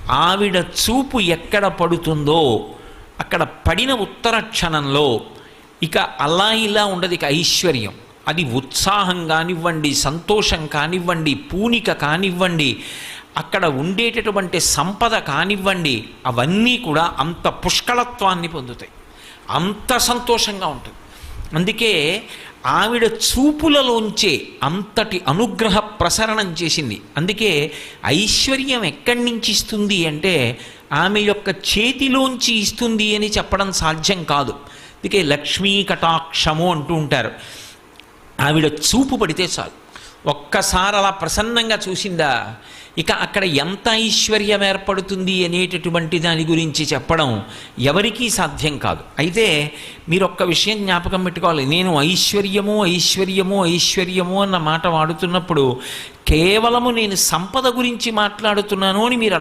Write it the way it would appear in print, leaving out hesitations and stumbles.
ఆవిడ చూపు ఎక్కడ పడుతుందో అక్కడ పడిన ఉత్తర క్షణంలో ఇక అలా ఇలా ఉండదు, ఇక ఐశ్వర్యం. అది ఉత్సాహం కానివ్వండి, సంతోషం కానివ్వండి, పూనిక కానివ్వండి, అక్కడ ఉండేటటువంటి సంపద కానివ్వండి, అవన్నీ కూడా అంత పుష్కళత్వాన్ని పొందుతాయి, అంత సంతోషంగా ఉంటుంది. అందుకే ఆవిడ చూపులలోంచే అంతటి అనుగ్రహ ప్రసరణం చేసింది. అందుకే ఐశ్వర్యం ఎక్కడి నుంచి ఇస్తుంది అంటే ఆమె యొక్క చేతిలోంచి ఇస్తుంది అని చెప్పడం సాధ్యం కాదు. అందుకే లక్ష్మీ కటాక్షము అంటూ ఉంటారు. ఆవిడ చూపు పడితే చాలు, ఒక్కసారి అలా ప్రసన్నంగా చూసిందా ఇక అక్కడ ఎంత ఐశ్వర్యం ఏర్పడుతుంది అనేటటువంటి దాని గురించి చెప్పడం ఎవరికీ సాధ్యం కాదు. అయితే మీరు ఒక్క విషయం జ్ఞాపకం పెట్టుకోవాలి, నేను ఐశ్వర్యము ఐశ్వర్యము ఐశ్వర్యము అన్న మాట వాడుతున్నప్పుడు కేవలము నేను సంపద గురించి మాట్లాడుతున్నాను అని మీరు